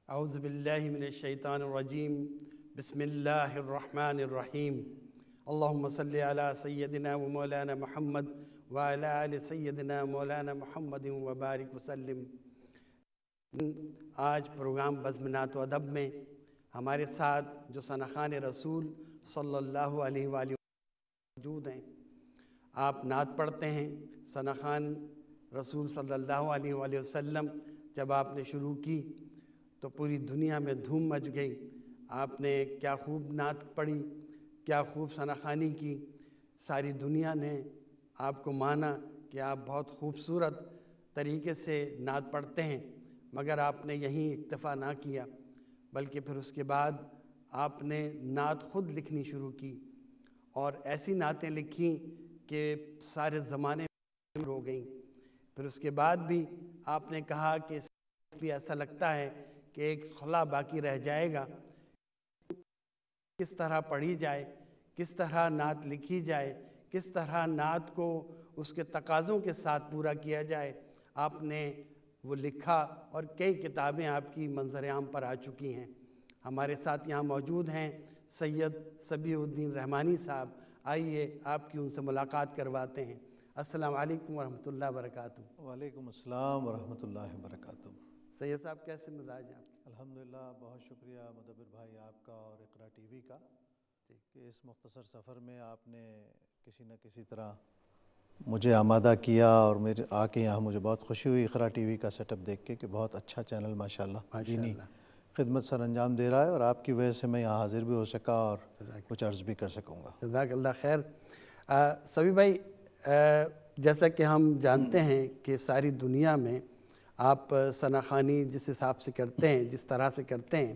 اعوذ باللہ من الشیطان الرجیم بسم اللہ الرحمن الرحیم اللہم صلی علی سیدنا و مولانا محمد وعلی آل سیدنا مولانا محمد وبارک وسلم۔ آج پروگرام بزم نعت و ادب میں ہمارے ساتھ جو ثناخوان رسول صلی اللہ علیہ وآلہ موجود ہیں۔ آپ نعت پڑھتے ہیں۔ ثناخوان رسول صلی اللہ علیہ وآلہ وسلم جب آپ نے شروع کی تو پوری دنیا میں دھوم مچ گئی۔ آپ نے کیا خوب نعت پڑھی، کیا خوب ثناخوانی کی۔ ساری دنیا نے آپ کو مانا کہ آپ بہت خوبصورت طریقے سے نعت پڑھتے ہیں، مگر آپ نے یہیں اکتفا نہ کیا، بلکہ پھر اس کے بعد آپ نے نعت خود لکھنی شروع کی اور ایسی نعتیں لکھیں کہ سارے زمانے میں ہو گئیں۔ پھر اس کے بعد بھی آپ نے کہا کہ بھی ایسا لگتا ہے کہ ایک خلا باقی رہ جائے گا، کس طرح پڑھی جائے، کس طرح نعت لکھی جائے، کس طرح نعت کو اس کے تقاضوں کے ساتھ پورا کیا جائے۔ آپ نے وہ لکھا اور کئی کتابیں آپ کی منظر عام پر آ چکی ہیں۔ ہمارے ساتھ یہاں موجود ہیں سید صبیح الدین رحمانی صاحب۔ آئیے آپ کی ان سے ملاقات کرواتے ہیں۔ السلام علیکم ورحمۃ اللہ وبرکاتہ۔ وعلیکم السلام ورحمۃ اللہ وبرکاتہ۔ سید صاحب کیسے مزاج ہیں آپ؟ الحمدللہ، بہت شکریہ مدبر بھائی آپ کا اور اقرا ٹی وی کا کہ اس مختصر سفر میں آپ نے کسی نہ کسی طرح مجھے آمادہ کیا، اور میرے آ کے یہاں مجھے بہت خوشی ہوئی اقرا ٹی وی کا سیٹ اپ دیکھ کے کہ بہت اچھا چینل ماشاءاللہ دینی خدمت سر انجام دے رہا ہے، اور آپ کی وجہ سے میں یہاں حاضر بھی ہو سکا اور کچھ عرض بھی کر سکوں گا۔ جزاک اللہ خیر۔ صبیح بھائی، جیسا کہ ہم جانتے ہیں کہ ساری دنیا میں آپ ثناخوانی جس حساب سے کرتے ہیں، جس طرح سے کرتے ہیں،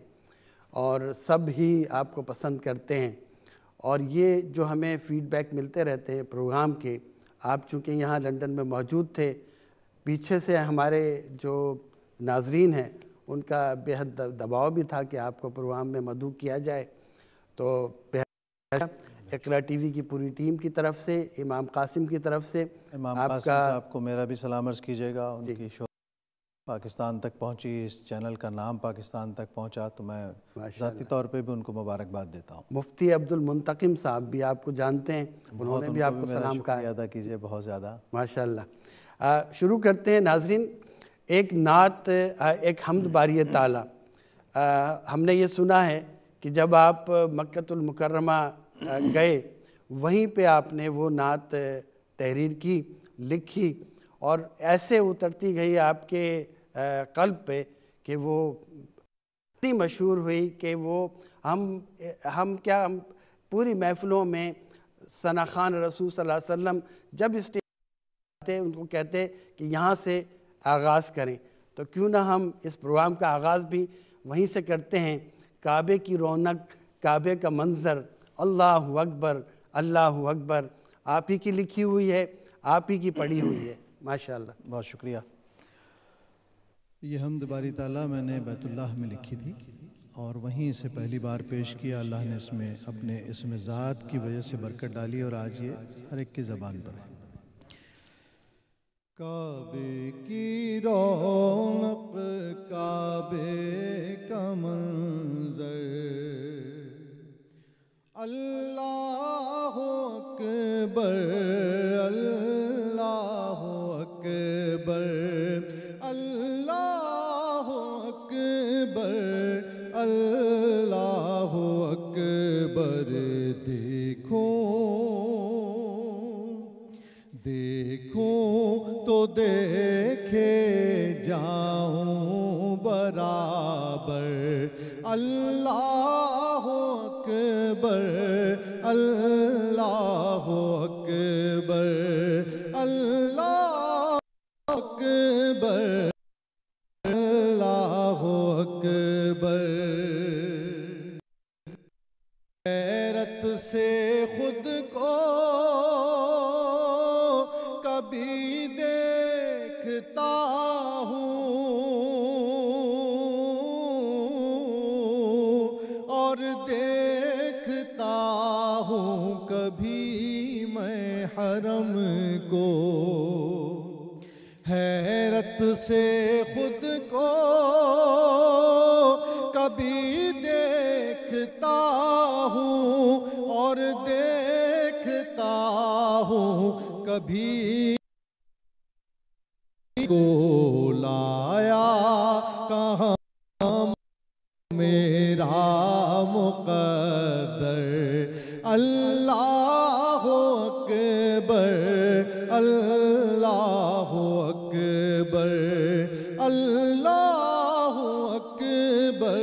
اور سب ہی آپ کو پسند کرتے ہیں، اور یہ جو ہمیں فیڈ بیک ملتے رہتے ہیں پروگرام کے۔ آپ چونکہ یہاں لنڈن میں موجود تھے، پیچھے سے ہمارے جو ناظرین ہیں ان کا بہت دباؤ بھی تھا کہ آپ کو پروگرام میں مدعو کیا جائے، تو اقرا ٹی وی کی پوری ٹیم کی طرف سے، امام قاسم کی طرف سے، امام قاسم صاحب کو میرا بھی سلام عرض کیجیے گا۔ ان کی شو پاکستان تک پہنچی، اس چینل کا نام پاکستان تک پہنچا، تو میں ذاتی طور پہ بھی ان کو مبارکباد دیتا ہوں۔ مفتی عبد المنتقم صاحب بھی آپ کو جانتے ہیں، انہوں نے بھی آپ کو سلام کہا ہے۔ ادا کیجیے بہت زیادہ۔ ماشاءاللہ۔ شروع کرتے ہیں ناظرین۔ ایک نعت، ایک حمد باری تعالیٰ۔ ہم نے یہ سنا ہے کہ جب آپ مکۃ المکرمہ گئے، وہیں پہ آپ نے وہ نعت تحریر کی، لکھی، اور ایسے اترتی گئی آپ کے قلب پہ کہ وہ اتنی مشہور ہوئی کہ وہ ہم پوری محفلوں میں ثناخوان رسول صلی اللہ علیہ وسلم جب اسٹیج آتے ان کو کہتے کہ یہاں سے آغاز کریں، تو کیوں نہ ہم اس پروگرام کا آغاز بھی وہیں سے کرتے ہیں۔ کعبے کی رونق، کعبے کا منظر، اللہ اکبر اللہ اکبر، آپ ہی کی لکھی ہوئی ہے، آپ ہی کی پڑھی ہوئی ہے۔ ماشاءاللہ، بہت شکریہ۔ یہ حمد باری تعالیٰ میں نے بیت اللہ میں لکھی تھی، اور وہیں سے پہلی بار پیش کیا۔ اللہ نے اس میں اپنے اسم ذات کی وجہ سے برکت ڈالی، اور آج یہ ہر ایک کی زبان پر ہے۔ کعبے کی رونق، کعبے کا منظر، اللہ اکبر اللہ اکبر اللہ اکبر اللہ اکبر۔ دیکھو دیکھوں تو دیکھے جاؤں برابر، اللہ اکبر اللہ اکبر اللہ اکبر اللہ اکبر۔ غیرت سے خود کو کبھی دیکھتا ہوں، اور دیکھتا ہوں کبھی میں حرم کو۔ حیرت سے خود کو کہاں میرا مقدر اللہ اکبر اللہ اکبر اللہ اکبر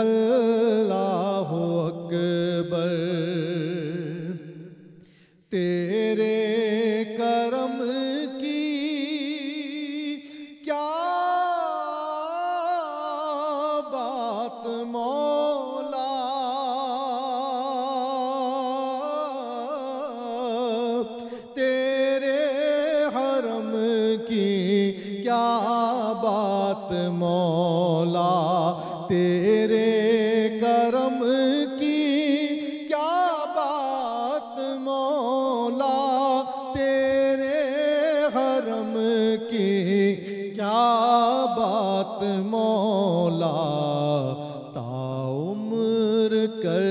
اللہ اکبر تیرے کرم کی کیا بات مولا تیرے حرم کی کیا بات مولا تیرے کرم کی کیا بات مولا تیرے حرم کی کیا بات مولا تا عمر کر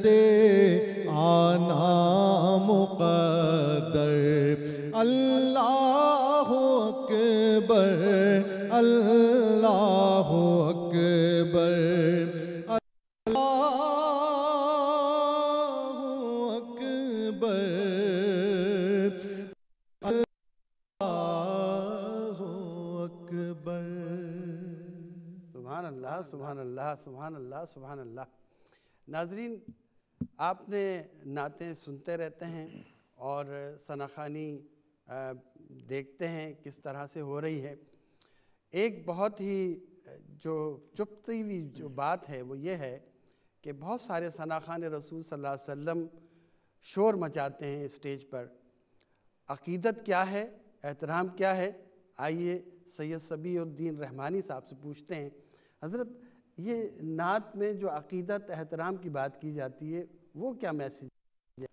دے آنا مقدر اللہ اکبر اللہ اکبر اللہ اکبر اللہ اکبر سبحان اللہ سبحان اللہ سبحان اللہ سبحان اللہ۔ ناظرین، آپ نے نعتیں سنتے رہتے ہیں اور ثناخوانی دیکھتے ہیں کس طرح سے ہو رہی ہے۔ ایک بہت ہی جو چپتی ہوئی جو بات ہے وہ یہ ہے کہ بہت سارے ثناخوان رسول صلی اللہ علیہ وسلم شور مچاتے ہیں اسٹیج پر۔ عقیدت کیا ہے، احترام کیا ہے؟ آئیے سید صبیح الدین رحمانی صاحب سے پوچھتے ہیں۔ حضرت، یہ نعت میں جو عقیدت احترام کی بات کی جاتی ہے وہ کیا میسیج ہے؟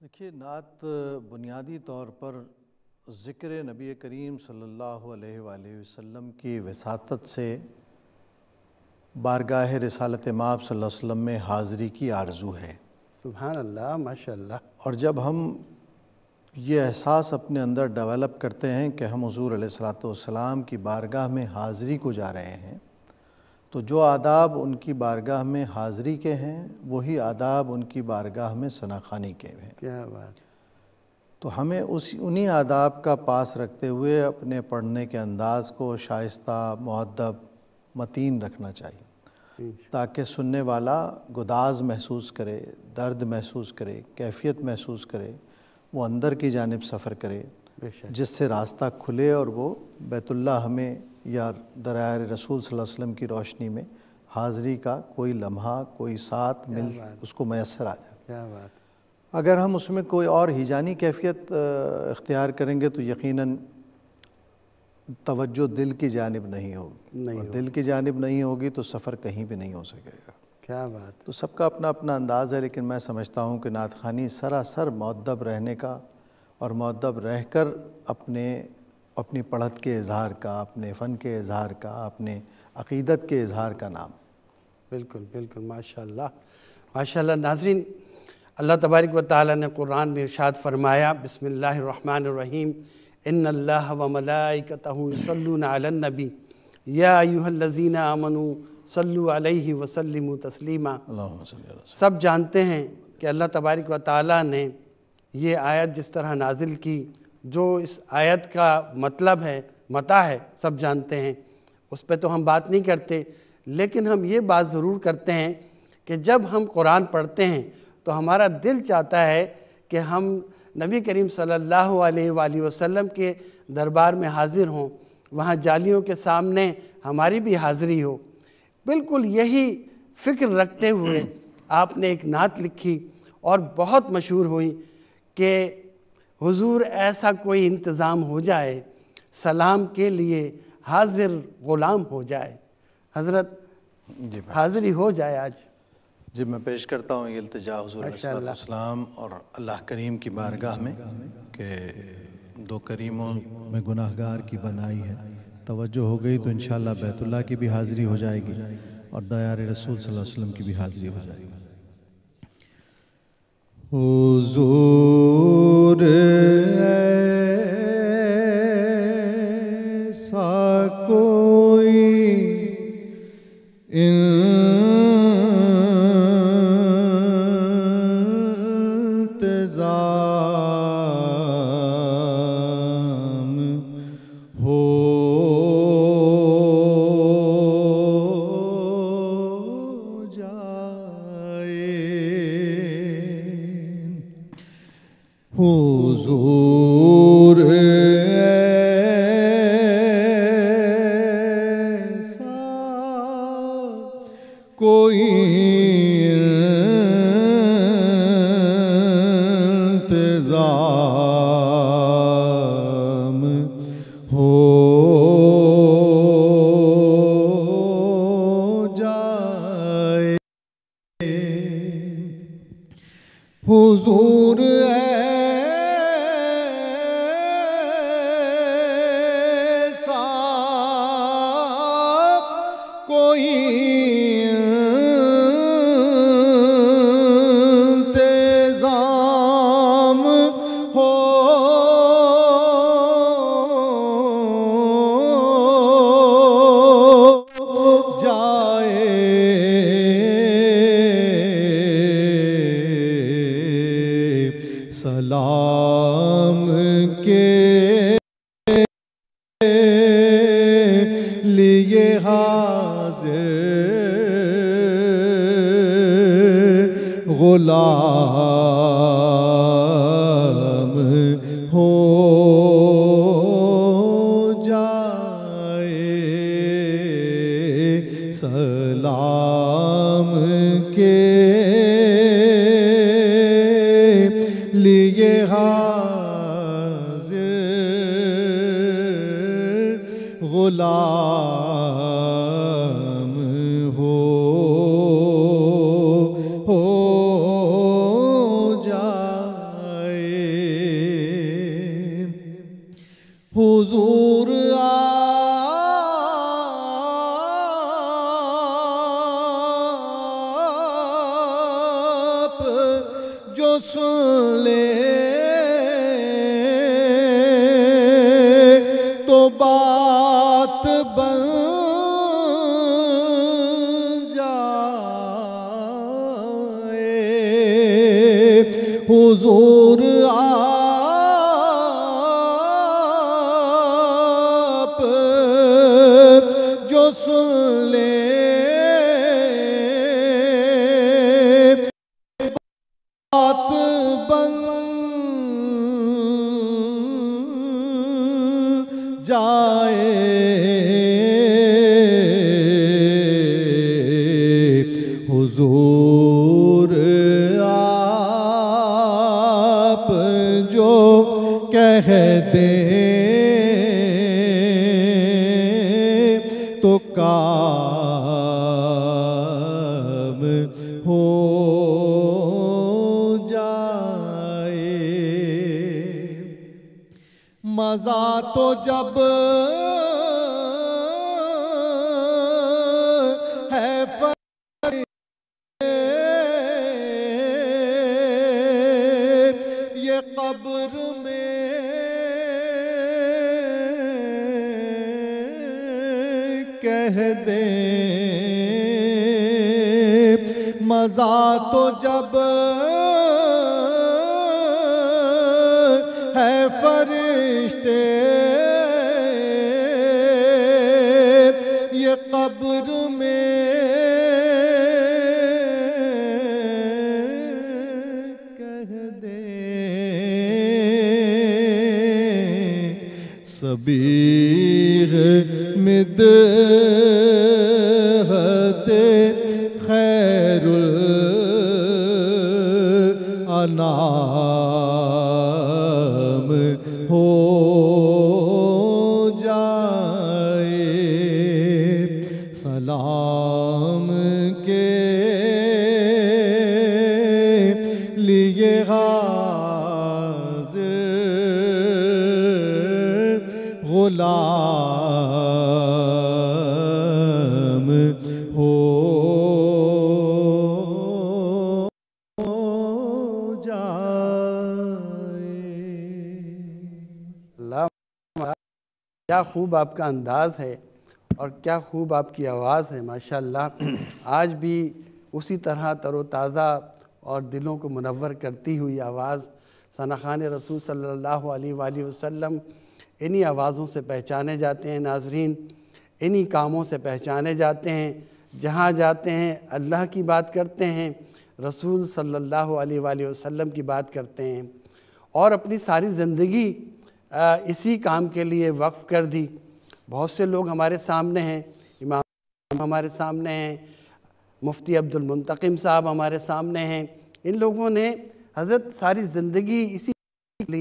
دیکھیے، نعت بنیادی طور پر ذکر نبی کریم صلی اللہ علیہ وآلہ وسلم کی وساطت سے بارگاہ رسالت مآب صلی اللہ علیہ وسلم میں حاضری کی آرزو ہے۔ سبحان اللہ، ماشاءاللہ۔ اور جب ہم یہ احساس اپنے اندر ڈیولپ کرتے ہیں کہ ہم حضور علیہ السلام کی بارگاہ میں حاضری کو جا رہے ہیں، تو جو آداب ان کی بارگاہ میں حاضری کے ہیں وہی آداب ان کی بارگاہ میں ثناخوانی کے ہیں۔ کیا بات! تو ہمیں انہی آداب کا پاس رکھتے ہوئے اپنے پڑھنے کے انداز کو شائستہ، مؤدب، متین رکھنا چاہیے، تاکہ سننے والا گداز محسوس کرے، درد محسوس کرے، کیفیت محسوس کرے، وہ اندر کی جانب سفر کرے، جس سے راستہ کھلے اور وہ بیت اللہ ہمیں یا درائر رسول صلی اللہ علیہ وسلم کی روشنی میں حاضری کا کوئی لمحہ، کوئی ساتھ مل اس کو میسر آ جائے۔ کیا بات! اگر ہم اس میں کوئی اور ہیجانی کیفیت اختیار کریں گے تو یقیناً توجہ دل کی جانب نہیں ہوگی، اور دل کی جانب نہیں ہوگی تو سفر کہیں بھی نہیں ہو سکے گا۔ کیا بات! تو سب کا اپنا اپنا انداز ہے، لیکن میں سمجھتا ہوں کہ نعت خوانی سراسر مؤدب رہنے کا اور مؤدب رہ کر اپنی پڑھت کے اظہار کا، اپنے فن کے اظہار کا، اپنے عقیدت کے اظہار کا نام۔ بالکل بالکل، ماشاءاللہ ماشاءاللہ۔ ناظرین، اللہ تبارک و تعالیٰ نے قرآن میں ارشاد فرمایا، بسم اللہ الرحمن الرحیم، ان اللہ و ملائکتہ یصلون علی النبی یا ایھا الذین آمنوا صلوا علیہ وسلموا تسلیما۔ اللہم صلی اللہ علیہ وسلم۔ سب جانتے ہیں کہ اللہ تبارک و تعالیٰ نے یہ آیت جس طرح نازل کی، جو اس آیت کا مطلب ہے، متاع ہے، سب جانتے ہیں، اس پہ تو ہم بات نہیں کرتے، لیکن ہم یہ بات ضرور کرتے ہیں کہ جب ہم قرآن پڑھتے ہیں تو ہمارا دل چاہتا ہے کہ ہم نبی کریم صلی اللہ علیہ وآلہ وسلم کے دربار میں حاضر ہوں، وہاں جالیوں کے سامنے ہماری بھی حاضری ہو۔ بالکل یہی فکر رکھتے ہوئے آپ نے ایک نعت لکھی اور بہت مشہور ہوئی کہ حضور ایسا کوئی انتظام ہو جائے، سلام کے لیے حاضر غلام ہو جائے۔ حضرت، حاضری ہو جائے آج۔ جی، میں پیش کرتا ہوں یہ التجا حضور علیہ السلام اور اللہ کریم کی بارگاہ میں کہ دو کریموں میں گناہگار کی بنائی ہے، توجہ ہو گئی تو انشاءاللہ بیت اللہ کی بھی حاضری ہو جائے گی اور دیار رسول صلی اللہ علیہ وسلم کی بھی حاضری ہو جائے گی۔ حضور ایسا کوئی انتظام ہو حضور ایسا کوئی انتظام ہو جائے حضور کوئی انتظام ہو جائے سلام کے لیے غلام ہو جائے سلام کے لیے حاضر غلام ہو جائے حضور آپ جو سن لے تو بات بن حضور آپ جو سن لے بات بن جائے حضور جو کہہ دیں تو کام ہو جائے مزہ تو جب ہے یہ قبر میں کہہ دیں مزہ تو جب ہے فرشتے یہ قبر میں صبیغ مدحت خیر الانام ہو جائے سلام کے لیے غلام ہو جائے اللہ کیا خوب آپ کا انداز ہے اور کیا خوب آپ کی آواز ہے ماشاءاللہ، آج بھی اسی طرح تر و تازہ اور دلوں کو منور کرتی ہوئی آواز ثناخان رسول صلی اللہ علیہ وآلہ وسلم انہی آوازوں سے پہچانے جاتے ہیں ناظرین، انہی کاموں سے پہچانے جاتے ہیں، جہاں جاتے ہیں اللہ کی بات کرتے ہیں، رسول صلی اللہ علیہ وآلہ وسلم کی بات کرتے ہیں، اور اپنی ساری زندگی اسی کام کے لیے وقف کر دی۔ بہت سے لوگ ہمارے سامنے ہیں، امام ہمارے سامنے ہیں، مفتی عبد المنتقم صاحب ہمارے سامنے ہیں، ان لوگوں نے حضرت ساری زندگی اسی کے لیے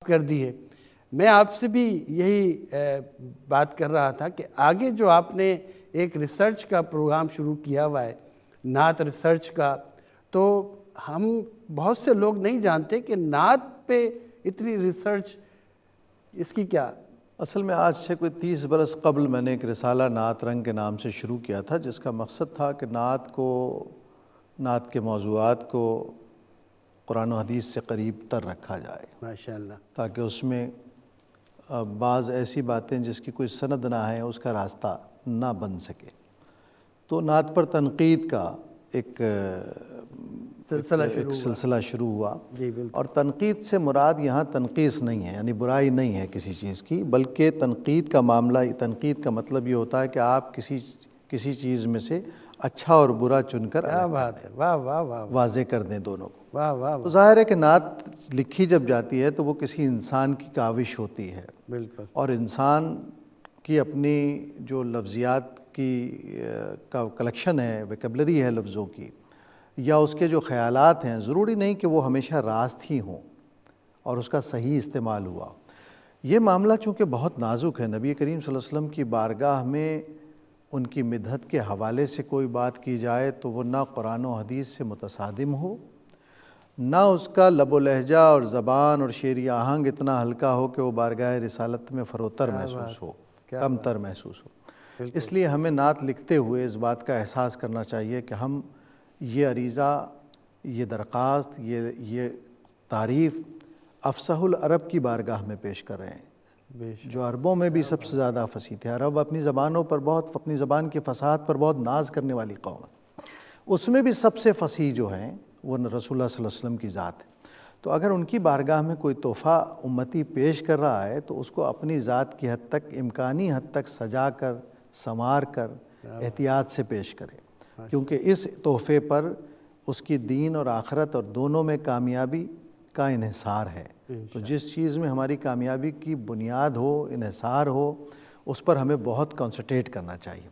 کر دی ہے۔ میں آپ سے بھی یہی بات کر رہا تھا کہ آگے جو آپ نے ایک ریسرچ کا پروگرام شروع کیا ہوا ہے، نعت ریسرچ کا، تو ہم بہت سے لوگ نہیں جانتے کہ نعت پہ اتنی ریسرچ، اس کی کیا؟ اصل میں آج سے کوئی 30 برس قبل میں نے ایک رسالہ نعت رنگ کے نام سے شروع کیا تھا، جس کا مقصد تھا کہ نعت کے موضوعات کو قرآن و حدیث سے قریب تر رکھا جائے، ماشاءاللہ، تاکہ اس میں بعض ایسی باتیں جس کی کوئی سند نہ ہے اس کا راستہ نہ بن سکے۔ تو نعت پر تنقید کا ایک سلسلہ شروع ہوا، جی بالکل، اور تنقید سے مراد یہاں تنقیص نہیں ہے، یعنی برائی نہیں ہے کسی چیز کی، بلکہ تنقید کا مطلب یہ ہوتا ہے کہ آپ کسی چیز میں سے اچھا اور برا چن کر کیا بات ہے، واہ واہ واہ، واضح کر دیں دونوں کو۔ واہ واہ، تو ظاہر ہے کہ نعت لکھی جب جاتی ہے تو وہ کسی انسان کی کاوش ہوتی ہے، بالکل، اور انسان کی اپنی جو لفظیات کی کلیکشن ہے، ویکیبلری ہے لفظوں کی، یا اس کے جو خیالات ہیں، ضروری نہیں کہ وہ ہمیشہ راست ہی ہوں اور اس کا صحیح استعمال ہوا۔ یہ معاملہ چونکہ بہت نازک ہے، نبی کریم صلی اللہ علیہ وسلم کی بارگاہ میں ان کی مدحت کے حوالے سے کوئی بات کی جائے تو وہ نہ قرآن و حدیث سے متصادم ہو، نہ اس کا لب و لہجہ اور زبان اور شعری آہنگ اتنا ہلکا ہو کہ وہ بارگاہ رسالت میں فروتر محسوس ہو، کم تر محسوس ہو۔ اس لیے ہمیں نعت لکھتے ہوئے اس بات کا احساس کرنا چاہیے کہ ہم یہ عریضہ، یہ درخواست، یہ تعریف افصح العرب کی بارگاہ میں پیش کر رہے ہیں، جو عربوں میں بھی سب سے زیادہ فصیح تھے۔ عرب اپنی زبان کی فصاحت پر بہت ناز کرنے والی قوم ہے، اس میں بھی سب سے فصیح جو ہیں وہ رسول اللہ صلی اللہ علیہ وسلم کی ذات ہے۔ تو اگر ان کی بارگاہ میں کوئی تحفہ امتی پیش کر رہا ہے تو اس کو اپنی ذات کی حد تک، امکانی حد تک سجا کر، سنوار کر، احتیاط سے پیش کرے، کیونکہ اس تحفے پر اس کی دین اور آخرت اور دونوں میں کامیابی کا انحصار ہے۔ تو جس چیز میں ہماری کامیابی کی بنیاد ہو، انحصار ہو، اس پر ہمیں بہت کنسنٹریٹ کرنا چاہیے۔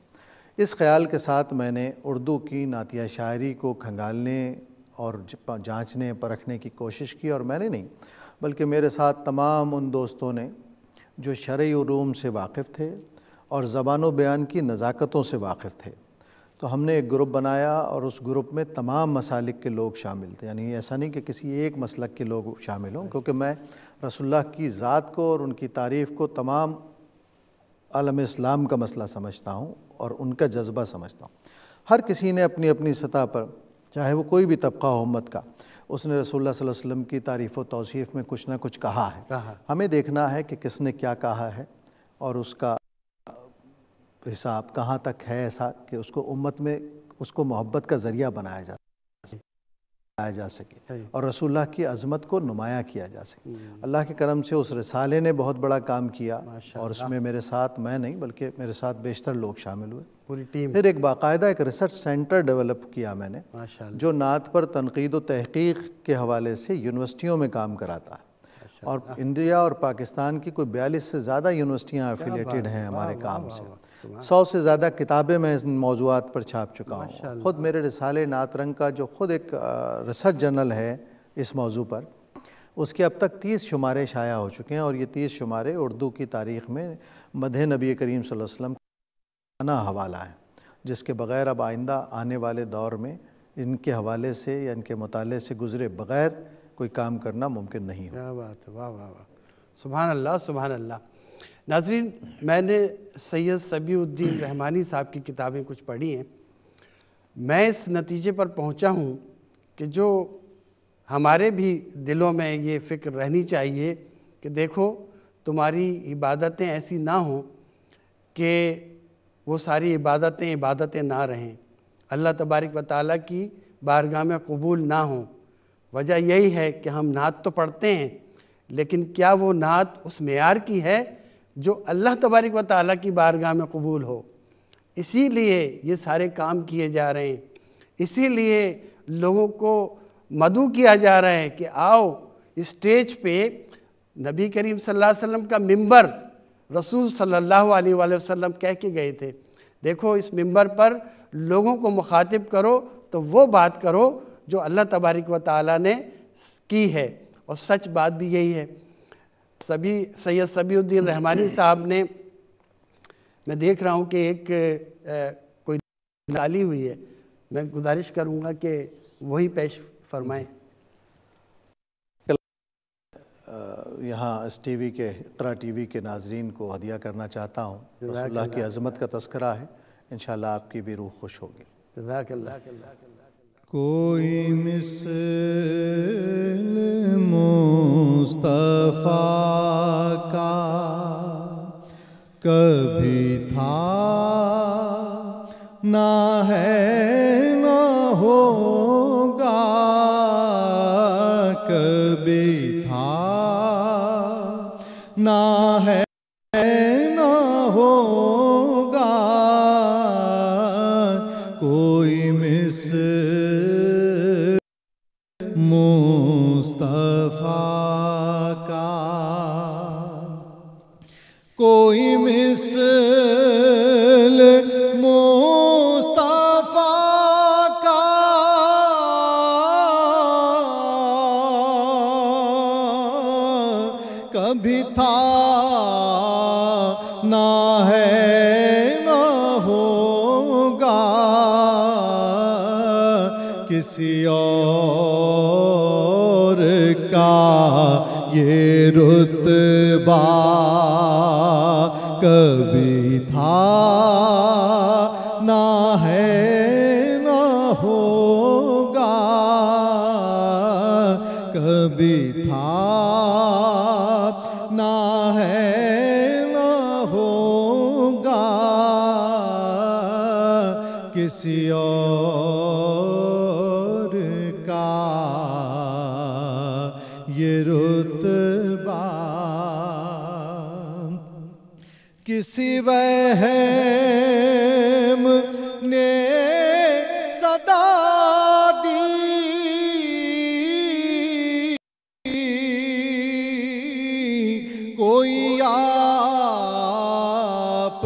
اس خیال کے ساتھ میں نے اردو کی نعتیہ شاعری کو کھنگالنے اور جانچنے پرکھنے کی کوشش کی، اور میں نے نہیں بلکہ میرے ساتھ تمام ان دوستوں نے جو شرعی علوم سے واقف تھے اور زبان و بیان کی نزاکتوں سے واقف تھے۔ تو ہم نے ایک گروپ بنایا اور اس گروپ میں تمام مسالک کے لوگ شامل تھے، یعنی ایسا نہیں کہ کسی ایک مسلک کے لوگ شامل ہوں، کیونکہ میں رسول اللہ کی ذات کو اور ان کی تعریف کو تمام عالم اسلام کا مسئلہ سمجھتا ہوں اور ان کا جذبہ سمجھتا ہوں۔ ہر کسی نے اپنی اپنی سطح پر، چاہے وہ کوئی بھی طبقہ ہو امت کا، اس نے رسول اللہ صلی اللہ علیہ وسلم کی تعریف و توصیف میں کچھ نہ کچھ کہا ہے۔ ہمیں دیکھنا ہے کہ کس نے کیا کہا ہے اور اس کا حساب کہاں تک ہے، ایسا کہ اس کو امت میں اس کو محبت کا ذریعہ بنایا جا سکے اور رسول اللہ کی عظمت کو نمایاں کیا جا سکے۔ اللہ کے کرم سے اس رسالے نے بہت بڑا کام کیا، اور اس میں میرے ساتھ میں نہیں بلکہ میرے ساتھ بیشتر لوگ شامل ہوئے، پوری ٹیم۔ پھر ایک باقاعدہ ایک ریسرچ سینٹر ڈیولپ کیا میں نے، جو نعت پر تنقید و تحقیق کے حوالے سے یونیورسٹیوں میں کام کراتا ہے، اور انڈیا اور پاکستان کی کوئی 42 سے زیادہ یونیورسٹیاں ایفیلیٹڈ ہیں ہمارے کام سے۔ 100 سے زیادہ کتابیں میں ان موضوعات پر چھاپ چکا ہوں۔ خود میرے رسالے نعت رنگ کا جو خود ایک ریسرچ جرنل ہے اس موضوع پر، اس کے اب تک 30 شمارے شائع ہو چکے ہیں، اور یہ 30 شمارے اردو کی تاریخ میں مدح نبی کریم صلی اللہ علیہ وسلم کا انا حوالہ ہے، جس کے بغیر اب آئندہ آنے والے دور میں ان کے حوالے سے یا ان کے مطالعے سے گزرے بغیر کوئی کام کرنا ممکن نہیں ہو۔ کیا بات ہے، واہ واہ واہ، سبحان اللہ سبحان اللہ۔ ناظرین، میں نے سید سبیع الدین رحمانی صاحب کی کتابیں کچھ پڑھی ہیں، میں اس نتیجے پر پہنچا ہوں کہ جو ہمارے بھی دلوں میں یہ فکر رہنی چاہیے کہ دیکھو تمہاری عبادتیں ایسی نہ ہوں کہ وہ ساری عبادتیں نہ رہیں، اللہ تبارک و تعالیٰ کی بارگاہ میں قبول نہ ہوں۔ وجہ یہی ہے کہ ہم نعت تو پڑھتے ہیں، لیکن کیا وہ نعت اس معیار کی ہے جو اللہ تبارک و تعالیٰ کی بارگاہ میں قبول ہو؟ اسی لیے یہ سارے کام کیے جا رہے ہیں، اسی لیے لوگوں کو مدعو کیا جا رہا ہے کہ آؤ اسٹیج پہ نبی کریم صلی اللہ علیہ وسلم کا ممبر رسول صلی اللہ علیہ وآلہ وسلم کہہ کے گئے تھے، دیکھو اس ممبر پر لوگوں کو مخاطب کرو تو وہ بات کرو جو اللہ تبارک و تعالیٰ نے کی ہے، اور سچ بات بھی یہی ہے۔ سید صبی الدین رحمانی صاحب نے، میں دیکھ رہا ہوں کہ ایک کوئی ڈالی ہوئی ہے، میں گزارش کروں گا کہ وہی پیش فرمائیں۔ یہاں اس ٹی وی کے اقرا ٹی وی کے ناظرین کو ہدیہ کرنا چاہتا ہوں۔ رسول اللہ کی عظمت کا تذکرہ ہے، انشاءاللہ آپ کی بھی روح خوش ہوگی۔ جزاک اللہ۔ کوئی مثل مصطفیٰ کا کبھی تھا نہ ہے نہ ہوگا، کبھی تھا نہ ہے نہ ہوگا، کوئی مثل مصطفیٰ کا، کوئی مثل مصطفیٰ کا کبھی تھا نہ ہے نہ ہوگا، کسی اور کا یہ رتبہ کبھی تھا نہ ہے نہ ہوگا، کبھی تھا نہ ہے نہ ہوگا، کسی اور کا یہ رتبہ، کسی وہم نے صدا دی، کوئی آپ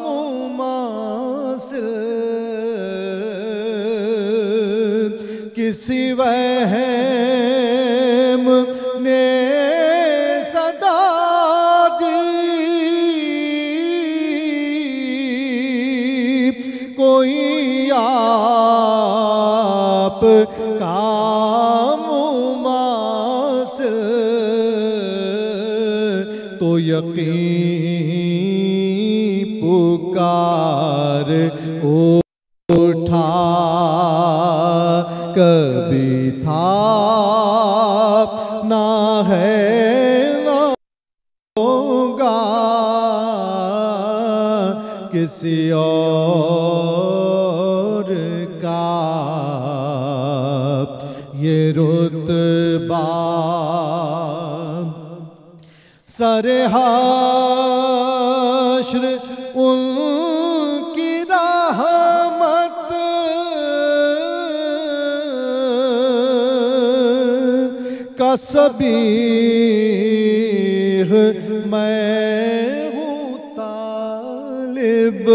مماثل، کسی وہم نے صدا کوئی آپ کا مماثل، تو یقین پکار اٹھا، کبھی تھا نہ ہے نہ ہوگا، کسی اور کا یہ رتبہ، سر حشر ان کی رحمت کا سبیغ میں ہوں طالب،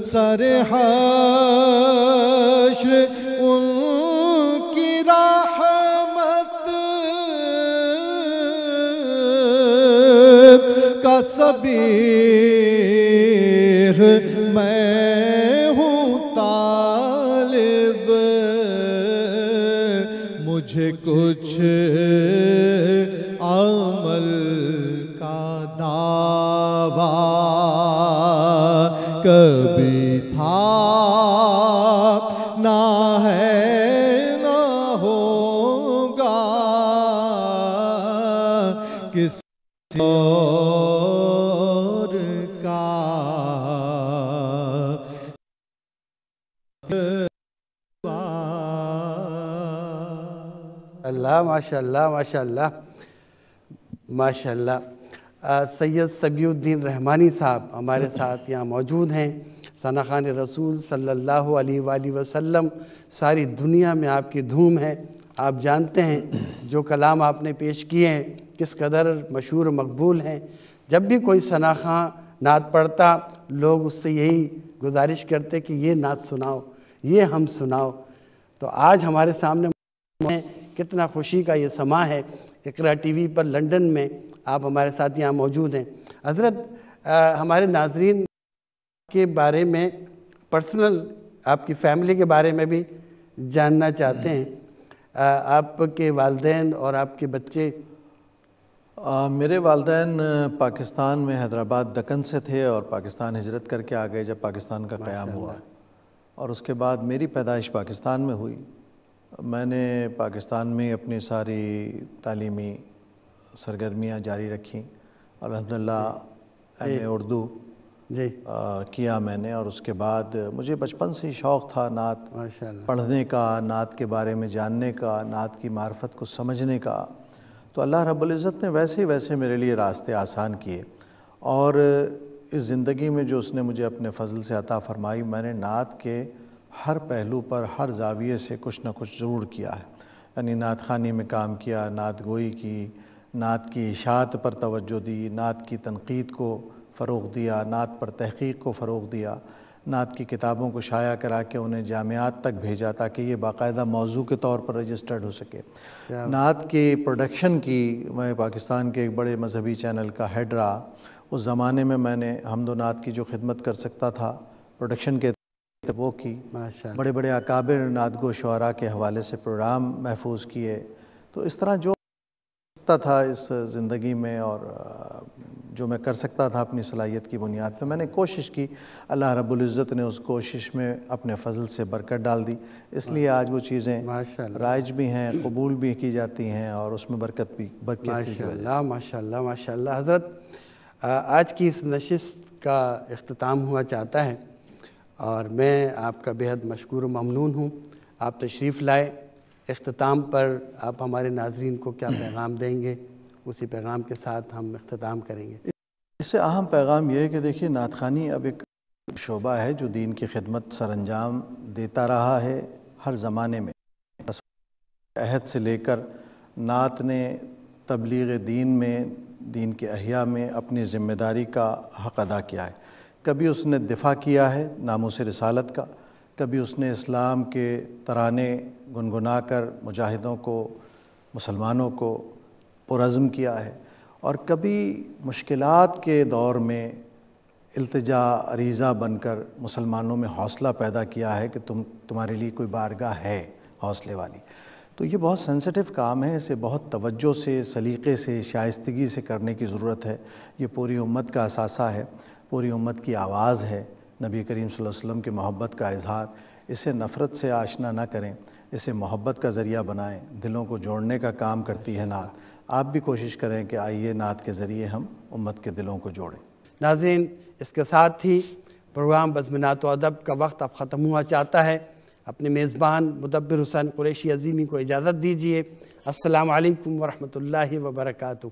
سر حشر ان کی رحمت کا سبیغ میں ہوں طالب، مجھے کچھ عمل کا دعویٰ کبھی تھا نہ ہے نہ ہوگا، کسی اور ماشاءاللہ ماشاءاللہ ماشاءاللہ ماشاءاللہ۔ سید سبی الدین رحمانی صاحب ہمارے ساتھ یہاں موجود ہیں۔ ثنا خوان رسول صلی اللہ علیہ وآلہ وسلم ساری دنیا میں آپ کی دھوم ہے۔ آپ جانتے ہیں جو کلام آپ نے پیش کیے ہیں کس قدر مشہور و مقبول ہیں۔ جب بھی کوئی ثنا خوان نعت پڑھتا لوگ اس سے یہی گزارش کرتے کہ یہ نعت سناؤ، یہ ہم سناؤ۔ تو آج ہمارے سامنے کتنا خوشی کا یہ سماں ہے، اقرا ٹی وی پر لنڈن میں آپ ہمارے ساتھ یہاں موجود ہیں۔ حضرت ہمارے ناظرین کے بارے میں پرسنل آپ کی فیملی کے بارے میں بھی جاننا چاہتے ہیں، آپ کے والدین اور آپ کے بچے۔ میرے والدین پاکستان میں حیدرآباد دکن سے تھے اور پاکستان ہجرت کر کے آ گئے جب پاکستان کا قیام ہوا، اور اس کے بعد میری پیدائش پاکستان میں ہوئی۔ میں نے پاکستان میں اپنی ساری تعلیمی سرگرمیاں جاری رکھیں۔ الحمدللہ ایم اے اردو کیا میں نے، اور اس کے بعد مجھے بچپن سے ہی شوق تھا نعت پڑھنے کا، نعت کے بارے میں جاننے کا، نعت کی معرفت کو سمجھنے کا۔ تو اللہ رب العزت نے ویسے میرے لیے راستے آسان کیے، اور اس زندگی میں جو اس نے مجھے اپنے فضل سے عطا فرمائی، میں نے نعت کے ہر پہلو پر ہر زاویے سے کچھ نہ کچھ ضرور کیا ہے۔ یعنی نعت خوانی میں کام کیا، نعت گوئی کی، نعت کی اشاعت پر توجہ دی، نعت کی تنقید کو فروغ دیا، نعت پر تحقیق کو فروغ دیا، نعت کی کتابوں کو شائع کرا کے انہیں جامعات تک بھیجا تاکہ یہ باقاعدہ موضوع کے طور پر رجسٹرڈ ہو سکے۔ نعت کی پروڈکشن کی میں پاکستان کے ایک بڑے مذہبی چینل کا ہیڈ رہا۔ اس زمانے میں میں نے حمد و نعت کی جو خدمت کر سکتا تھا پروڈکشن کے وہ کی، بڑے بڑے اکابر نعت گو شعراء کے حوالے سے پروگرام محفوظ کیے۔ تو اس طرح جو سکتا تھا اس زندگی میں اور جو میں کر سکتا تھا اپنی صلاحیت کی بنیاد پہ میں نے کوشش کی۔ اللہ رب العزت نے اس کوشش میں اپنے فضل سے برکت ڈال دی، اس لیے آج وہ چیزیں رائج بھی ہیں، قبول بھی کی جاتی ہیں، اور اس میں برکت کی ماشاءاللہ ماشاءاللہ ماشاءاللہ۔ حضرت آج کی اس نشست کا اختتام ہوا چاہتا ہے، اور میں آپ کا بے حد مشکور و ممنون ہوں۔ آپ تشریف لائے، اختتام پر آپ ہمارے ناظرین کو کیا پیغام دیں گے؟ اسی پیغام کے ساتھ ہم اختتام کریں گے۔ اس سے اہم پیغام یہ ہے کہ دیکھیے نعت خوانی اب ایک شعبہ ہے جو دین کی خدمت سر انجام دیتا رہا ہے ہر زمانے میں۔ عہد سے لے کر نعت نے تبلیغ دین میں، دین کے احیاء میں اپنی ذمہ داری کا حق ادا کیا ہے۔ کبھی اس نے دفاع کیا ہے ناموس رسالت کا، کبھی اس نے اسلام کے ترانے گنگنا کر مجاہدوں کو، مسلمانوں کو پرعزم کیا ہے، اور کبھی مشکلات کے دور میں التجا عریضہ بن کر مسلمانوں میں حوصلہ پیدا کیا ہے کہ تمہارے لیے کوئی بارگاہ ہے حوصلے والی۔ تو یہ بہت سینسٹیو کام ہے، اسے بہت توجہ سے، سلیقے سے، شائستگی سے کرنے کی ضرورت ہے۔ یہ پوری امت کا اثاثہ ہے، پوری امت کی آواز ہے، نبی کریم صلی اللہ علیہ وسلم کی محبت کا اظہار۔ اسے نفرت سے آشنا نہ کریں، اسے محبت کا ذریعہ بنائیں، دلوں کو جوڑنے کا کام کرتی ہے نعت۔ آپ بھی کوشش کریں کہ آئیے نعت کے ذریعے ہم امت کے دلوں کو جوڑیں۔ ناظرین، اس کے ساتھ ہی پروگرام بزم نعت و ادب کا وقت اب ختم ہوا چاہتا ہے۔ اپنے میزبان مدبر حسین قریشی عظیمی کو اجازت دیجیے۔ السلام علیکم ورحمۃ اللہ وبرکاتہ۔